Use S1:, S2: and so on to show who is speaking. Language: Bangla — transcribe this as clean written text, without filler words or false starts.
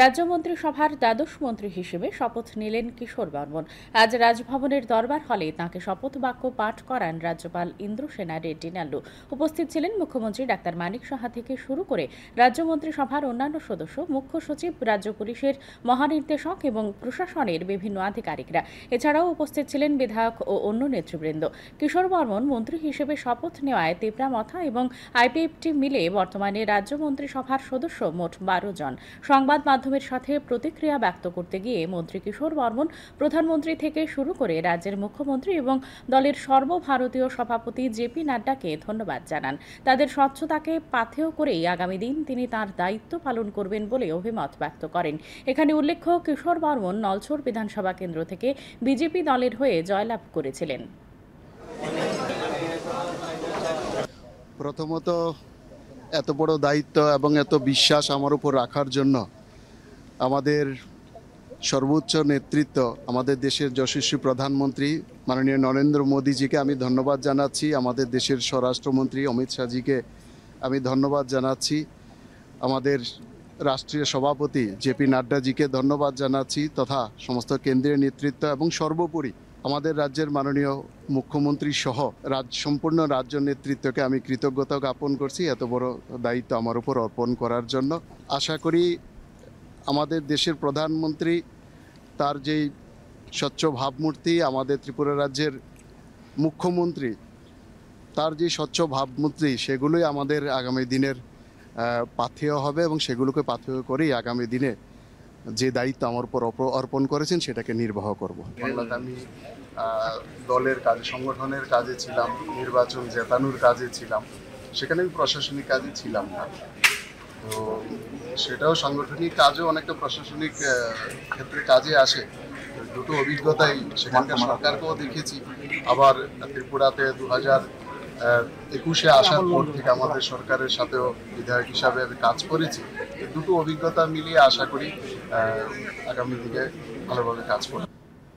S1: রাজ্য মন্ত্রিসভার দ্বাদশ মন্ত্রী হিসেবে শপথ নিলেন কিশোর বর্মন। আজ রাজভবনের দরবার হলে তাঁকে শপথ বাক্য পাঠ করান রাজ্যপাল ইন্দ্রসেনা রেড্ডি নাল্লু। উপস্থিত ছিলেন মুখ্যমন্ত্রী ডাক্তার মানিক সাহা থেকে শুরু করে রাজ্য মন্ত্রিসভার অন্যান্য সদস্য, মুখ্য সচিব, রাজ্য পুলিশের মহানির্দেশক এবং প্রশাসনের বিভিন্ন আধিকারিকরা। এছাড়াও উপস্থিত ছিলেন বিধায়ক ও অন্য নেতৃবৃন্দ। কিশোর বর্মন মন্ত্রী হিসেবে শপথ নেওয়ায় তেপরামথা এবং আইপিএফটি মিলে বর্তমানে রাজ্য মন্ত্রিসভার সদস্য মোট 12 জন। সংবাদ মাধ্যমের সাথে প্রতিক্রিয়া ব্যক্ত করতে গিয়ে মন্ত্রী কিশোর বর্মন প্রধানমন্ত্রী থেকে শুরু করে রাজ্যের মুখ্যমন্ত্রী এবং দলের সর্বভারতীয় সভাপতি জেপি নাড্ডাকে ধন্যবাদ জানান। তাদের স্বচ্ছতাকে পাথেয় করেই আগামী দিন তিনি তাঁর দায়িত্ব পালন করবেন বলে অভিমত ব্যক্ত করেন। এখানে উল্লেখ্য, কিশোর বর্মন নলছড় বিধানসভা কেন্দ্র থেকে বিজেপি দলের হয়ে জয়লাভ করেছিলেন।
S2: প্রথমত, এত বড় দায়িত্ব এবং এত বিশ্বাস আমার উপর রাখার জন্য আমাদের সর্বোচ্চ নেতৃত্ব, আমাদের দেশের যশস্বী প্রধানমন্ত্রী মাননীয় নরেন্দ্র মোদীজিকে আমি ধন্যবাদ জানাচ্ছি। আমাদের দেশের স্বরাষ্ট্রমন্ত্রী অমিত শাহজিকে আমি ধন্যবাদ জানাচ্ছি। আমাদের রাষ্ট্রীয় সভাপতি জেপি নাড্ডাজিকে ধন্যবাদ জানাচ্ছি, তথা সমস্ত কেন্দ্রীয় নেতৃত্ব এবং সর্বোপরি আমাদের রাজ্যের মাননীয় মুখ্যমন্ত্রী সহ সম্পূর্ণ রাজ্য নেতৃত্বকে আমি কৃতজ্ঞতা জ্ঞাপন করছি এত বড় দায়িত্ব আমার উপর অর্পণ করার জন্য। আশা করি আমাদের দেশের প্রধানমন্ত্রী তার যেই স্বচ্ছ ভাবমূর্তি, আমাদের ত্রিপুরা রাজ্যের মুখ্যমন্ত্রী তার যে স্বচ্ছ ভাবমূর্তি, সেগুলোই আমাদের আগামী দিনের পাথেয় হবে এবং সেগুলোকে পাথেয় করেই আগামী দিনে যে দায়িত্ব আমার উপর অর্পণ করেছেন সেটাকে নির্বাহ করব। আমি দলের কাজে, সংগঠনের কাজে ছিলাম, নির্বাচন জেতানোর কাজে ছিলাম, সেখানে আমি প্রশাসনিক কাজে ছিলাম না। তো সেটাও সাংগঠনিক কাজও অনেকটা প্রশাসনিক ক্ষেত্রে কাজে আসে। দুটো অভিজ্ঞতাই সেখানকার সরকারকেও দেখেছি, আবার ত্রিপুরাতে 2021-এ আসার পর থেকে আমাদের সরকারের সাথেও বিধায়ক হিসাবে আমি কাজ করেছি। দুটো অভিজ্ঞতা মিলিয়ে আশা করি আগামী দিনে ভালোভাবে কাজ করব।